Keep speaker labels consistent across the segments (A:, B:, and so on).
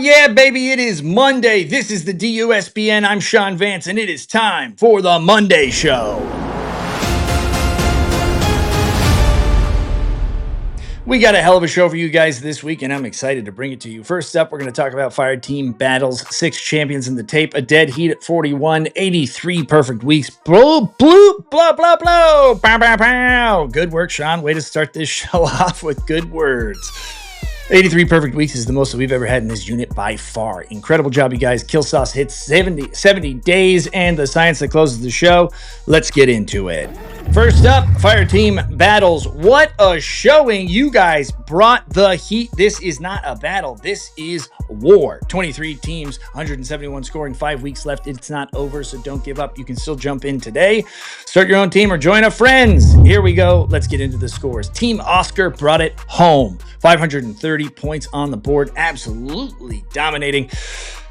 A: yeah, baby, it is Monday. This is the DUSBN. I'm Sean Vance, and it is time for the Monday Show. We got a hell of a show for you guys this week, and I'm excited to bring it to you. First up, we're going to talk about Fire Team battles, 6 champions in the tape, a dead heat at 41, 83 perfect weeks. Blow, bloop, blah, blah, blah. Pow, pow, pow. Good work, Sean. Way to start this show off with good words. 83 perfect weeks is the most that we've ever had in this unit by far. Incredible job, you guys. Killsauce hits 70 days, and the science that closes the show. Let's get into it. First up, Fire Team battles. What a showing. You guys brought the heat. This is not a battle. This is war. 23 teams, 171 scoring, 5 weeks left. It's not over, so don't give up. You can still jump in today. Start your own team or join a friends. Here we go. Let's get into the scores. Team Oscar brought it home. 530 points on the board. Absolutely dominating.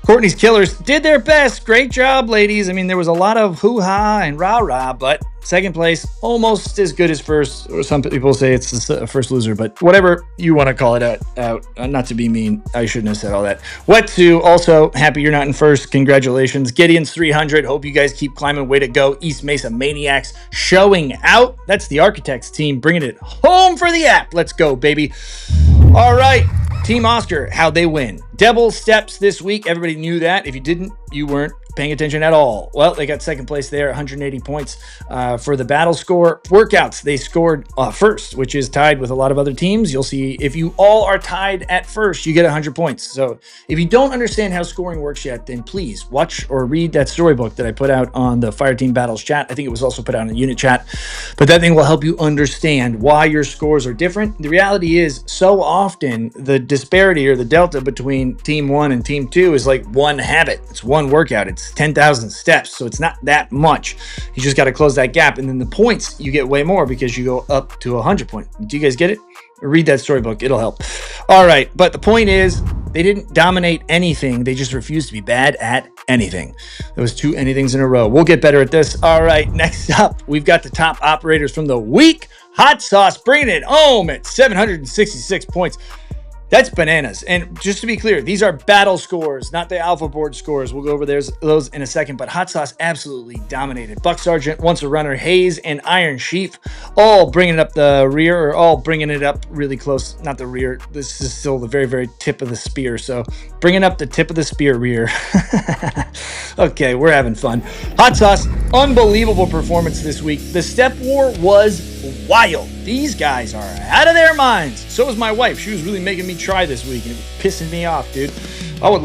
A: Courtney's Killers did their best. Great job, ladies. I mean, there was a lot of hoo-ha and rah-rah, but second place, almost as good as first. Or some people say it's the first loser, but whatever you want to call it out. Not to be mean, I shouldn't have said all that. Wetsu, also happy you're not in first. Congratulations. Gideon's 300. Hope you guys keep climbing. Way to go. East Mesa Maniacs showing out. That's the Architects team bringing it home for the app. Let's go, baby. All right. Team Oscar, how'd they win? Devil Steps this week. Everybody knew that. If you didn't, you weren't paying attention at all. Well, they got second place there, 180 points for the battle score. Workouts, they scored first, which is tied with a lot of other teams. You'll see if you all are tied at first, you get 100 points. So if you don't understand how scoring works yet, then please watch or read that storybook that I put out on the Fire Team Battles chat. I think it was also put out in the unit chat, but that thing will help you understand why your scores are different. The reality is, so often the disparity or the delta between team 1 and team 2 is like one habit. It's one workout. It's 10,000 steps, so it's not that much. You just got to close that gap, and then the points you get way more because you go up to 100 points. Do you guys get it? Read that storybook, it'll help. All right, but the point is, they didn't dominate anything. They just refused to be bad at anything. There was 2 anythings in a row. We'll get better at this. All right, next up, we've got the top operators from the week. Hot Sauce bringing it home at 766 points. That's bananas. And just to be clear, these are battle scores, not the alpha board scores. We'll go over those in a second, but Hot Sauce absolutely dominated. Buck Sargent, Once a Runner, Hayes, and Iron Sheaf all bringing it up the rear, or all bringing it up really close. Not the rear. This is still the very, very tip of the spear. So bringing up the tip of the spear rear. Okay, we're having fun. Hot Sauce, unbelievable performance this week. The step war was wild. These guys are out of their minds. So was my wife. She was really making me try this week, and it was pissing me off, dude. I would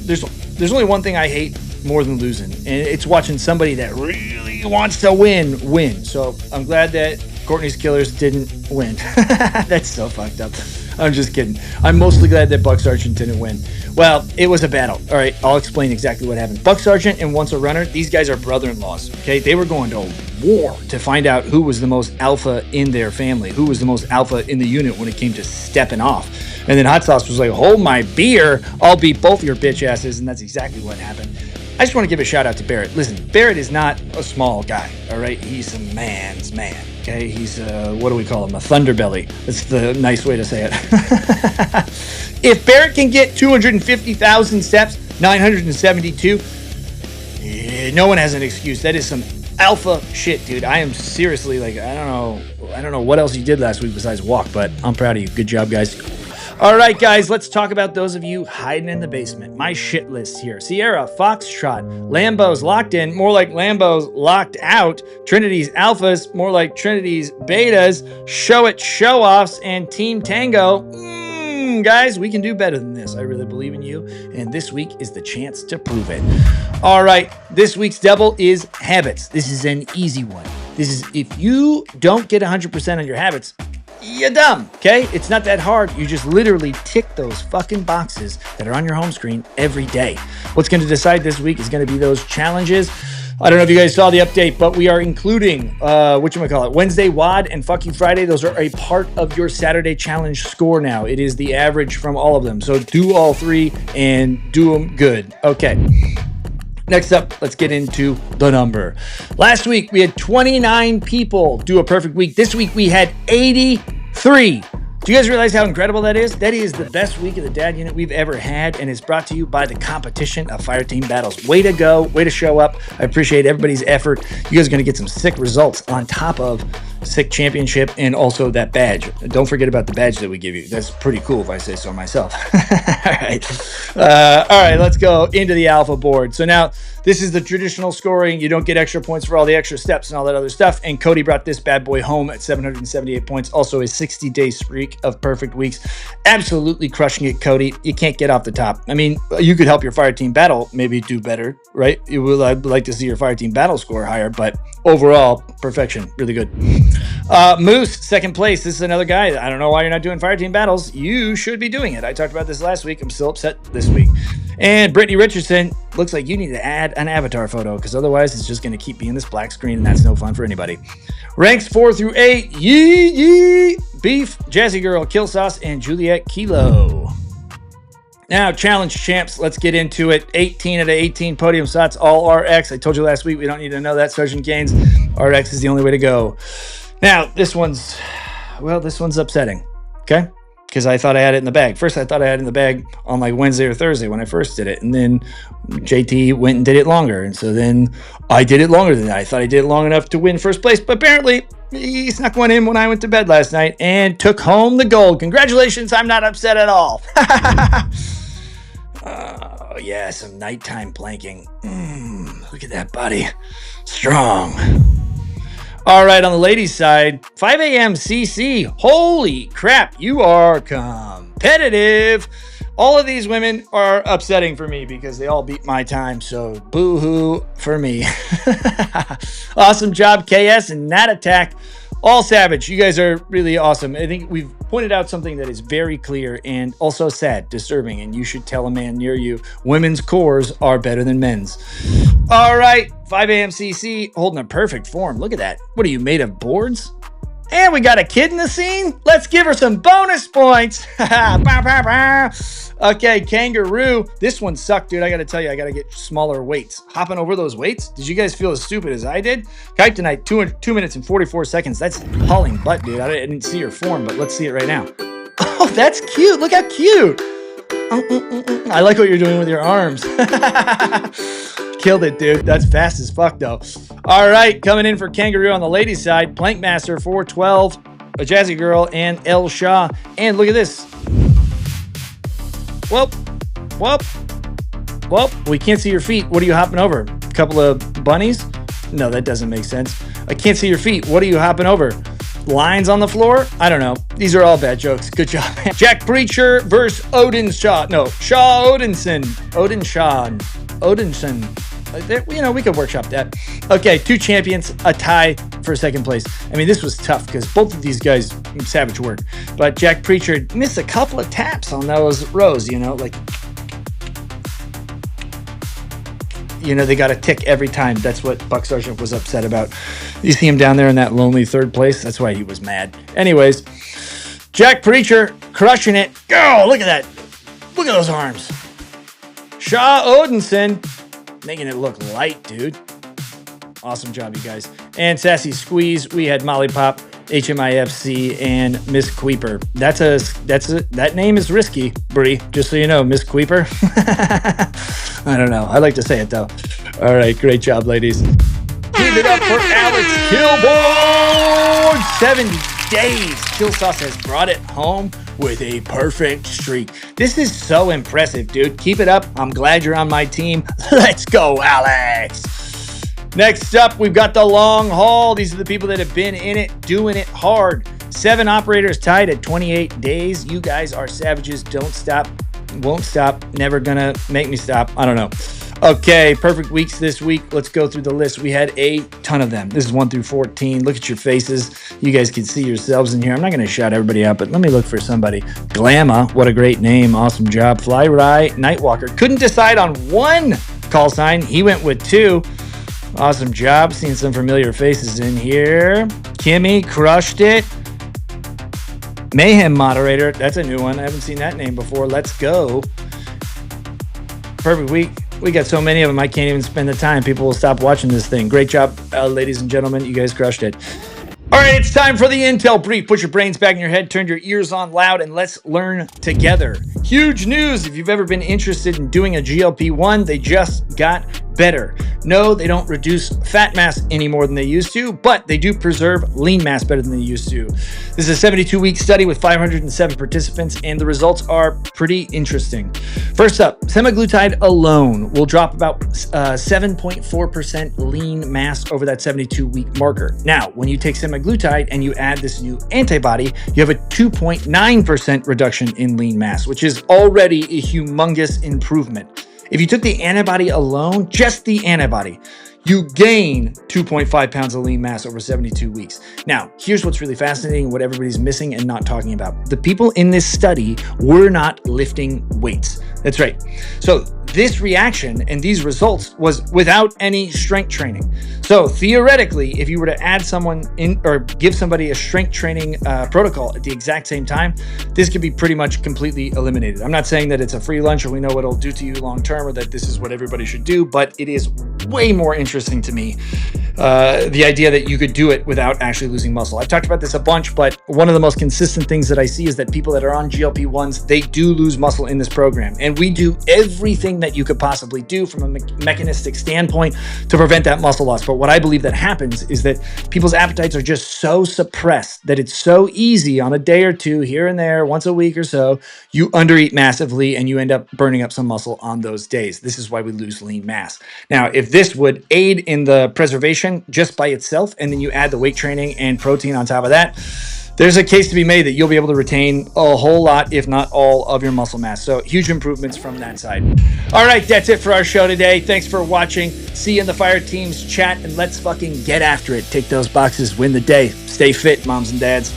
A: there's only one thing I hate more than losing, and it's watching somebody that really wants to win. So I'm glad that Courtney's Killers didn't win. That's so fucked up. I'm just kidding. I'm mostly glad that Buck Sargent didn't win. Well, it was a battle. All right, I'll explain exactly what happened. Buck Sargent and Once a Runner, these guys are brother-in-laws, okay? They were going to war to find out who was the most alpha in their family, who was the most alpha in the unit when it came to stepping off. And then Hot Sauce was like, hold my beer, I'll beat both your bitch asses, and that's exactly what happened. I just want to give a shout out to Barrett. Listen, Barrett is not a small guy, all right? He's a man's man, okay? He's, what do we call him? A thunderbelly. That's the nice way to say it. If Barrett can get 250,000 steps, 972, no one has an excuse. That is some alpha shit, dude. I am seriously like, I don't know what else you did last week besides walk, but I'm proud of you. Good job, guys. All right, guys, let's talk about those of you hiding in the basement. My shit list here. Sierra, Foxtrot, Lambo's locked in, more like Lambo's locked out. Trinity's alphas, more like Trinity's betas. Show it, show-offs, and Team Tango. Guys, we can do better than this. I really believe in you, and this week is the chance to prove it. All right, this week's devil is habits. This is an easy one. This is if you don't get 100% on your habits, you're dumb, okay? It's not that hard. You just literally tick those fucking boxes that are on your home screen every day. What's going to decide this week is going to be those challenges. I don't know if you guys saw the update, but we are including, Wednesday WOD and Fuck You Friday. Those are a part of your Saturday challenge score now. It is the average from all of them. So do all 3 and do them good. Okay. Next up, let's get into the number. Last week, we had 29 people do a perfect week. This week, we had 83. Do you guys realize how incredible that is? That is the best week of the Dad Unit we've ever had, and it's brought to you by the competition of Fireteam Battles. Way to go. Way to show up. I appreciate everybody's effort. You guys are going to get some sick results on top of sick championship and also that badge. Don't forget about the badge that we give you. That's pretty cool if I say so myself. All right, let's go into the alpha board. So now this is the traditional scoring. You don't get extra points for all the extra steps and all that other stuff. And Cody brought this bad boy home at 778 points. Also a 60-day streak of perfect weeks. Absolutely crushing it, Cody. You can't get off the top. I mean, you could help your fire team battle maybe do better, right? I'd like to see your fire team battle score higher, but overall, perfection. Really good. Moose, second place. This is another guy. I don't know why you're not doing fire team battles. You should be doing it. I talked about this last week. I'm still upset this week. And Brittany Richardson, looks like you need to add an avatar photo because otherwise it's just going to keep being this black screen and that's no fun for anybody. Ranks 4 through 8, Yee Beef, Jazzy Girl, Kill Sauce, and Juliet Kilo. Now, challenge champs, let's get into it. 18 out of 18 podium slots, all RX. I told you last week we don't need to know that, Sergeant Gaines. RX is the only way to go. Now, this one's upsetting, okay? Because I thought I had it in the bag. First, I thought I had it in the bag on like Wednesday or Thursday when I first did it. And then JT went and did it longer. And so then I did it longer than that. I thought I did it long enough to win first place. But apparently, he snuck one in when I went to bed last night and took home the gold. Congratulations. I'm not upset at all. Oh, yeah, some nighttime planking. Look at that body. Strong. All right, on the ladies' side, 5 a.m. CC. Holy crap, you are competitive. All of these women are upsetting for me because they all beat my time, so boo-hoo for me. Awesome job, KS and Nat Attack. All savage. You guys are really awesome. I think we've pointed out something that is very clear and also sad, disturbing, and you should tell a man near you, women's cores are better than men's. All right, 5 a.m. CC holding a perfect form. Look at that. What are you, made of boards? And we got a kid in the scene. Let's give her some bonus points. Okay, Kangaroo. This one sucked, dude. I got to tell you, I got to get smaller weights. Hopping over those weights. Did you guys feel as stupid as I did? Kite tonight, 2 minutes and 44 seconds. That's hauling butt, dude. I didn't see your form, but let's see it right now. Oh, that's cute. Look how cute. I like what you're doing with your arms. Killed it, dude. That's fast as fuck, though. All right, coming in for Kangaroo on the ladies' side, Plank Master 412, a Jazzy Girl, and El Shah. And look at this. Whoop. We can't see your feet. What are you hopping over? A couple of bunnies? No, that doesn't make sense. I can't see your feet. What are you hopping over? Lines on the floor? I don't know. These are all bad jokes. Good job. Jack Preacher versus Odin Shaw. No, Shaw Odinson. Odinson. You know, we could workshop that. Okay, 2 champions, a tie for second place. I mean, this was tough because both of these guys, savage work. But Jack Preacher missed a couple of taps on those rows, you know, like, you know, they got a tick every time. That's what Buck Sargent was upset about. You see him down there in that lonely third place? That's why he was mad. Anyways, Jack Preacher crushing it. Oh, look at that. Look at those arms. Shaw Odinson making it look light, dude. Awesome job, you guys. And Sassy Squeeze, we had Molly Pop, HMIFC, and Miss Queeper. That name is risky, Bree. Just so you know, Miss Queeper. I don't know. I like to say it though. All right, great job, ladies. Give it up for Alex Killboard. 70 days. Kill Sauce has brought it home with a perfect streak. This is so impressive, dude. Keep it up. I'm glad you're on my team. Let's go, Alex. Next up, we've got the long haul. These are the people that have been in it, doing it hard. 7 operators tied at 28 days. You guys are savages. Don't stop. Won't stop. Never gonna make me stop. I don't know. Okay, perfect weeks this week. Let's go through the list. We had a ton of them. This is 1 through 14. Look at your faces. You guys can see yourselves in here. I'm not going to shout everybody out, but let me look for somebody. Glamma, what a great name. Awesome job. Fly Rye, Nightwalker. Couldn't decide on one call sign. He went with 2. Awesome job. Seeing some familiar faces in here. Kimmy crushed it. Mayhem Moderator. That's a new one. I haven't seen that name before. Let's go. Perfect week. We got so many of them, I can't even spend the time. People will stop watching this thing. Great job, ladies and gentlemen. You guys crushed it. All right, it's time for the Intel Brief. Put your brains back in your head, turn your ears on loud, and let's learn together. Huge news. If you've ever been interested in doing a GLP-1, they just got better. No, they don't reduce fat mass any more than they used to, but they do preserve lean mass better than they used to. This is a 72-week study with 507 participants, and the results are pretty interesting. First up, semaglutide alone will drop about 7.4% lean mass over that 72-week marker. Now, when you take semaglutide and you add this new antibody, you have a 2.9% reduction in lean mass, which is already a humongous improvement. If you took the antibody alone, just the antibody, you gain 2.5 pounds of lean mass over 72 weeks. Now, here's what's really fascinating, what everybody's missing and not talking about. The people in this study were not lifting weights. That's right. So this reaction and these results was without any strength training. So theoretically, if you were to add someone in or give somebody a strength training protocol at the exact same time, this could be pretty much completely eliminated. I'm not saying that it's a free lunch or we know what it'll do to you long term or that this is what everybody should do, but it is way more interesting to me, the idea that you could do it without actually losing muscle. I've talked about this a bunch, but one of the most consistent things that I see is that people that are on GLP-1s, they do lose muscle in this program. And we do everything that you could possibly do from a mechanistic standpoint to prevent that muscle loss. But what I believe that happens is that people's appetites are just so suppressed that it's so easy on a day or two here and there, once a week or so, you undereat massively and you end up burning up some muscle on those days. This is why we lose lean mass. Now, if this would aid in the preservation just by itself, and then you add the weight training and protein on top of that, there's a case to be made that you'll be able to retain a whole lot, if not all, of your muscle mass. So huge improvements from that side. All right, that's it for our show today. Thanks for watching. See you in the Fire Team's chat, and let's fucking get after it. Take those boxes, win the day. Stay fit, moms and dads.